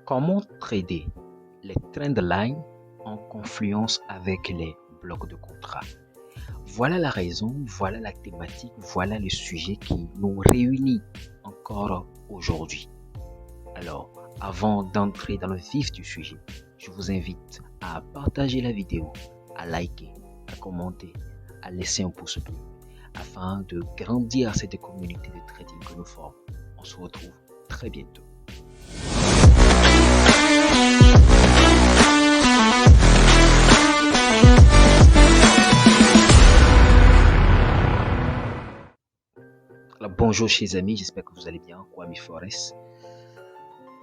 Comment trader les trend lines en confluence avec les blocs de contrat? Voilà la raison, voilà la thématique, voilà le sujet qui nous réunit encore aujourd'hui. Alors, avant d'entrer dans le vif du sujet, je vous invite à partager la vidéo, à liker, à commenter, à laisser un pouce bleu, afin de grandir cette communauté de trading que nous formons. On se retrouve très bientôt. Alors, bonjour chers amis, j'espère que vous allez bien, Kwame Forest.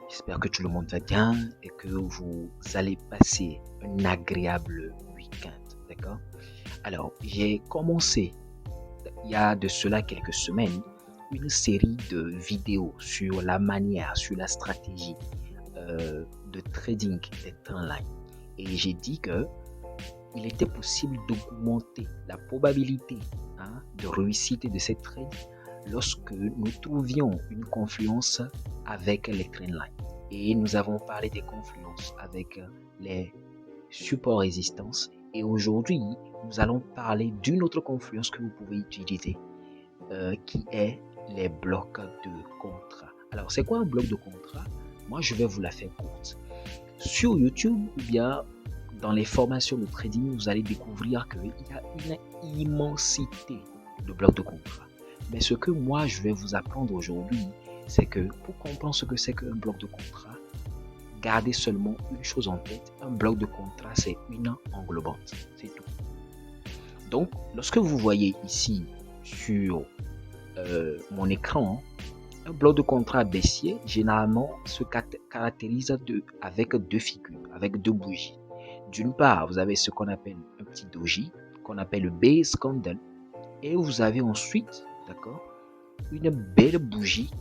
J'espère que tout le monde va bien et que vous allez passer un agréable week-end, d'accord? Alors, j'ai commencé, il y a de cela quelques semaines, une série de vidéos sur la manière, sur la stratégie de trading des trendlines. Et j'ai dit que il était possible d'augmenter la probabilité de réussite de cette trade lorsque nous trouvions une confluence avec les trendlines. Et nous avons parlé des confluences avec les supports résistance. Et aujourd'hui, nous allons parler d'une autre confluence que vous pouvez utiliser, qui est les blocs de contrat. Alors, c'est quoi un bloc de contrat? Moi, je vais vous la faire courte. Sur YouTube ou bien dans les formations de trading, vous allez découvrir qu'il y a une immensité de blocs de contrat. Mais ce que moi, je vais vous apprendre aujourd'hui, c'est que pour comprendre ce que c'est qu'un bloc de contrat, gardez seulement une chose en tête. Un bloc de contrat, c'est une englobante. C'est tout. Donc, lorsque vous voyez ici sur mon écran, un bloc de contrat baissier, généralement, se caractérise avec deux figures, avec deux bougies. D'une part, vous avez ce qu'on appelle un petit doji, qu'on appelle le base candle, et vous avez ensuite, d'accord, une belle bougie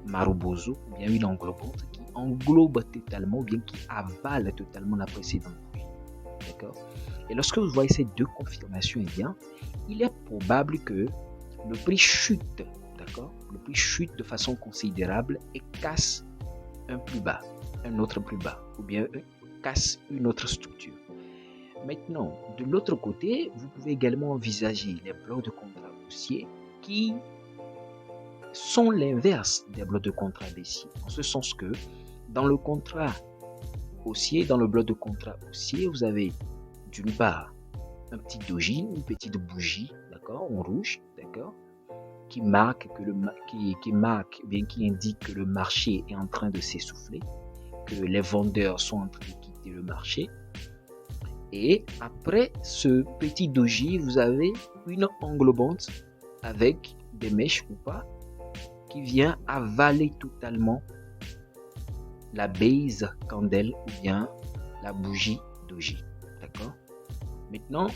marubozu, ou bien une englobante qui englobe totalement, ou bien qui avale totalement la précédente bougie, d'accord. Et lorsque vous voyez ces deux confirmations, eh bien, il est probable que le prix chute, d'accord, le prix chute de façon considérable et casse un plus bas, un autre plus bas, ou bien casse une autre structure. Maintenant, de l'autre côté, vous pouvez également envisager les blocs de contrat haussiers qui sont l'inverse des blocs de contrat baissiers. En ce sens que dans le contrat haussier, dans le bloc de contrat haussier, vous avez d'une part un petit doji, une petite bougie, d'accord, en rouge, d'accord, qui marque qui indique que le marché est en train de s'essouffler, que les vendeurs sont en train de quitter le marché. Et après ce petit doji, vous avez une englobante avec des mèches ou pas qui vient avaler totalement la base candle ou bien la bougie doji. D'accord? Maintenant,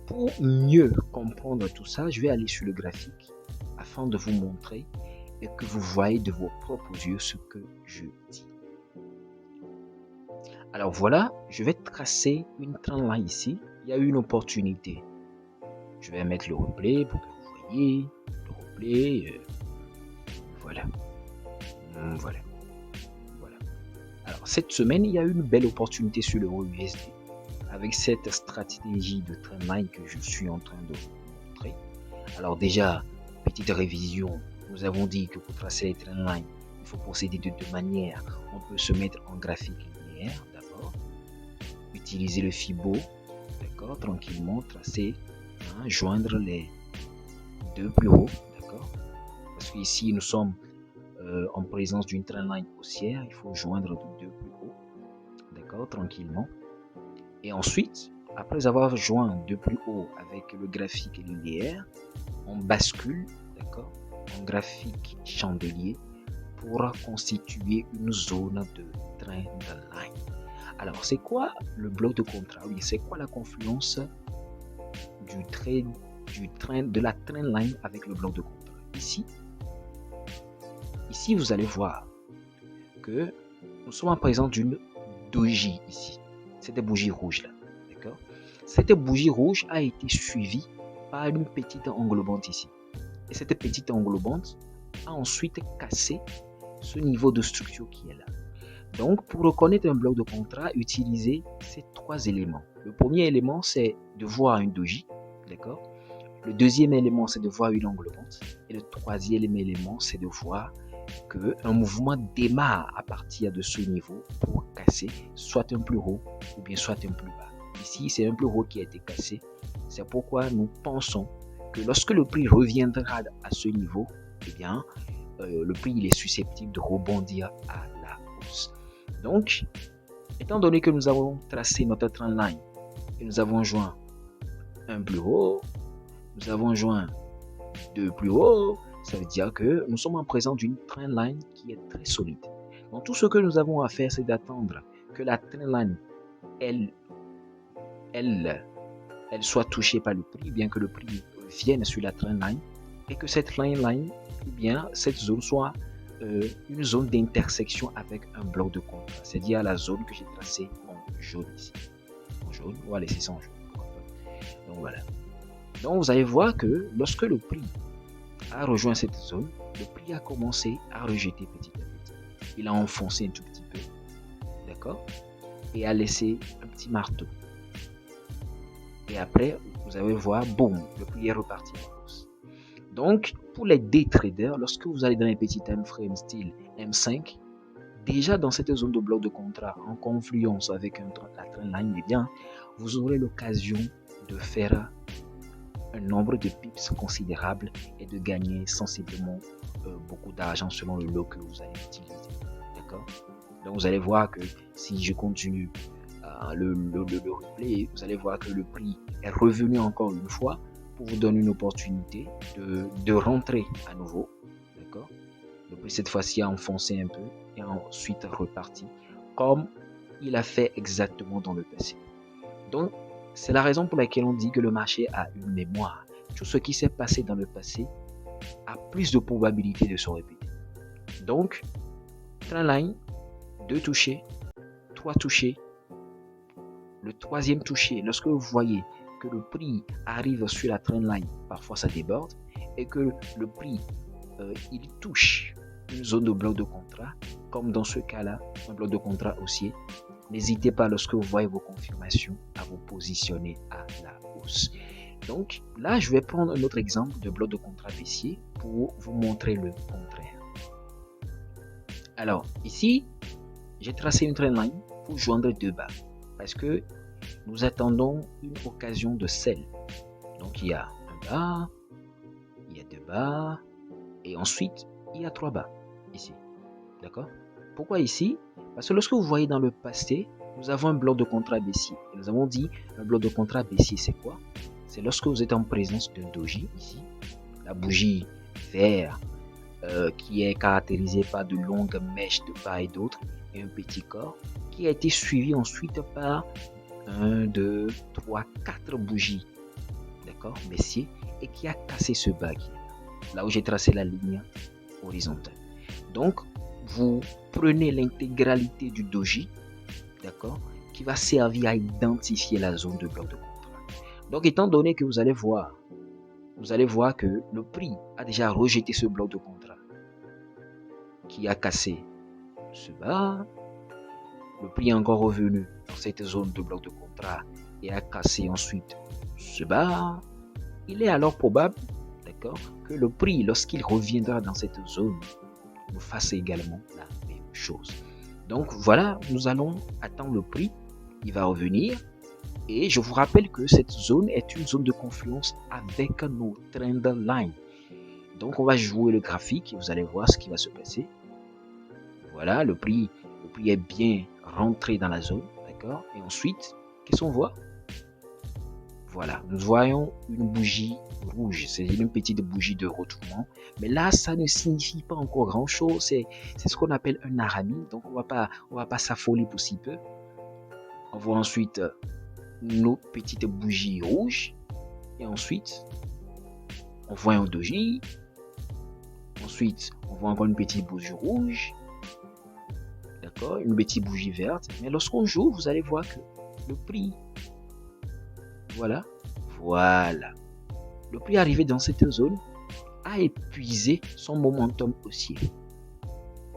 pour mieux comprendre tout ça, je vais aller sur le graphique afin de vous montrer et que vous voyez de vos propres yeux ce que je dis. Alors voilà, je vais tracer une trendline ici. Il y a une opportunité. Je vais mettre le replay pour que vous voyez. Le replay. Voilà. Voilà. Voilà. Alors cette semaine, il y a une belle opportunité sur le USD avec cette stratégie de trendline que je suis en train de vous montrer. Alors déjà, petite révision. Nous avons dit que pour tracer les trendlines, il faut procéder de deux manières. On peut se mettre en graphique linéaire. Utiliser le Fibo, d'accord, tranquillement, tracer, joindre les deux plus hauts, d'accord, parce qu'ici nous sommes en présence d'une trendline haussière, il faut joindre les deux plus hauts, d'accord, tranquillement. Et ensuite, après avoir joint deux plus hauts avec le graphique linéaire, on bascule, d'accord, en graphique chandelier pour constituer une zone de trendline. Alors, c'est quoi le bloc de contrat? Oui, c'est quoi la confluence de la trendline avec le bloc de contrat? Ici, vous allez voir que nous sommes en présence d'une doji ici. Cette bougie rouge là, d'accord? Cette bougie rouge a été suivie par une petite englobante ici. Et cette petite englobante a ensuite cassé ce niveau de structure qui est là. Donc, pour reconnaître un bloc de contrat, utilisez ces trois éléments. Le premier élément, c'est de voir un doji, d'accord? Le deuxième élément, c'est de voir une angle pente. Et le troisième élément, c'est de voir qu'un mouvement démarre à partir de ce niveau pour casser soit un plus haut ou bien soit un plus bas. Ici, c'est un plus haut qui a été cassé. C'est pourquoi nous pensons que lorsque le prix reviendra à ce niveau, eh bien, le prix il est susceptible de rebondir à la hausse. Donc, étant donné que nous avons tracé notre trendline et nous avons joint un plus haut, nous avons joint deux plus haut, ça veut dire que nous sommes en présence d'une trendline qui est très solide. Donc, tout ce que nous avons à faire, c'est d'attendre que la trendline, elle soit touchée par le prix, bien que le prix vienne sur la trendline, et que cette trendline, ou bien cette zone soit une zone d'intersection avec un bloc de contrat, c'est-à-dire la zone que j'ai tracée en jaune ici. En jaune, on va laisser ça en jaune. Donc voilà. Donc vous allez voir que lorsque le prix a rejoint cette zone, le prix a commencé à rejeter petit à petit. Il a enfoncé un tout petit peu, d'accord, et a laissé un petit marteau. Et après, vous allez voir, boum, le prix est reparti en hausse. Donc, pour les day traders, lorsque vous allez dans les petits time frames style M5, déjà dans cette zone de bloc de contrat en confluence avec la trendline, eh bien, vous aurez l'occasion de faire un nombre de pips considérable et de gagner sensiblement beaucoup d'argent selon le lot que vous allez utiliser. D'accord? Donc, vous allez voir que si je continue le replay, vous allez voir que le prix est revenu encore une fois pour vous donner une opportunité de rentrer à nouveau. D'accord? Le prix cette fois-ci a enfoncé un peu et ensuite reparti comme il a fait exactement dans le passé. Donc, c'est la raison pour laquelle on dit que le marché a une mémoire. Tout ce qui s'est passé dans le passé a plus de probabilité de se répéter. Donc, trendline, 2 touchés, 3 touchés. Le troisième touché, lorsque vous voyez que le prix arrive sur la trendline, parfois ça déborde, et que le prix, il touche une zone de bloc de contrat, comme dans ce cas-là, un bloc de contrat haussier, n'hésitez pas lorsque vous voyez vos confirmations à vous positionner à la hausse. Donc là, je vais prendre un autre exemple de bloc de contrat baissier pour vous montrer le contraire. Alors ici, j'ai tracé une trendline pour joindre deux bas parce que nous attendons une occasion de sell. Donc il y a un bas, il y a deux bas et ensuite il y a trois bas ici. D'accord? Pourquoi ici? Parce que lorsque vous voyez dans le passé, nous avons un bloc de contrat baissier. Et nous avons dit un bloc de contrat baissier, c'est quoi? C'est lorsque vous êtes en présence d'un doji ici, la bougie vert qui est caractérisée par de longues mèches de part et d'autre et un petit corps qui a été suivi ensuite par 1, 2, 3, 4 bougies, d'accord, baissier, et qui a cassé ce bas qui est là où j'ai tracé la ligne horizontale. Donc, vous prenez l'intégralité du doji, d'accord, qui va servir à identifier la zone de bloc de contrat. Donc, étant donné que vous allez voir que le prix a déjà rejeté ce bloc de contrat qui a cassé ce bas, le prix est encore revenu dans cette zone de bloc de contrat et a cassé ensuite ce bas, il est alors probable, d'accord, que le prix, lorsqu'il reviendra dans cette zone, nous fasse également la même chose. Donc voilà, nous allons attendre le prix, il va revenir. Et je vous rappelle que cette zone est une zone de confluence avec nos trend lines. Donc on va jouer le graphique et vous allez voir ce qui va se passer. Voilà, le prix est bien rentré dans la zone, d'accord? Et ensuite, qu'est-ce qu'on voit? Voilà, nous voyons une bougie rouge, c'est une petite bougie de retournement. Mais là, ça ne signifie pas encore grand-chose. C'est ce qu'on appelle un arami. Donc on va pas s'affoler pour si peu. On voit ensuite nos petites bougies rouges. Et ensuite, on voit un doji. Ensuite, on voit encore une petite bougie rouge. D'accord? Une petite bougie verte. Mais lorsqu'on joue, vous allez voir que le prix, voilà. Le prix arrivé dans cette zone a épuisé son momentum haussier.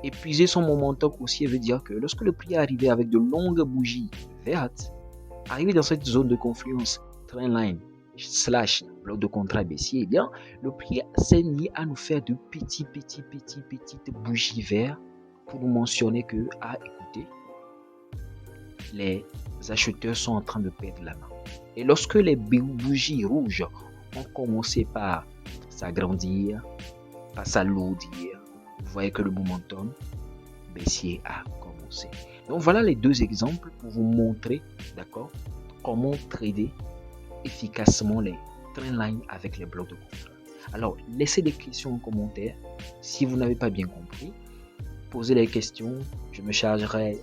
Épuiser son momentum haussier veut dire que lorsque le prix est arrivé avec de longues bougies vertes, arrivé dans cette zone de confluence, trendline slash bloc de contrat baissier, eh bien, le prix s'est mis à nous faire de petites bougies vertes pour nous mentionner que, écoutez, les acheteurs sont en train de perdre la main. Et lorsque les bougies rouges ont commencé par s'agrandir, par s'alourdir, vous voyez que le momentum baissier a commencé. Donc voilà les deux exemples pour vous montrer, d'accord, comment trader efficacement les trendlines avec les blocs de contrat. Alors, laissez des questions en commentaire. Si vous n'avez pas bien compris, posez les questions. Je me chargerai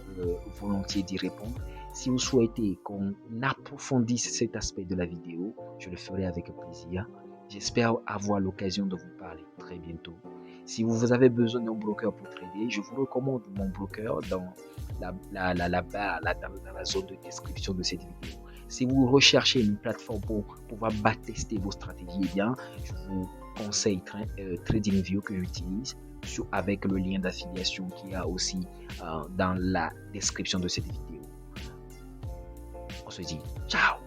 volontiers d'y répondre. Si vous souhaitez qu'on approfondisse cet aspect de la vidéo, je le ferai avec plaisir. J'espère avoir l'occasion de vous parler très bientôt. Si vous avez besoin d'un broker pour trader, je vous recommande mon broker dans la zone de description de cette vidéo. Si vous recherchez une plateforme pour pouvoir tester vos stratégies, eh bien, je vous conseille TradingView que j'utilise avec le lien d'affiliation qu'il y a aussi dans la description de cette vidéo. On se dit ciao!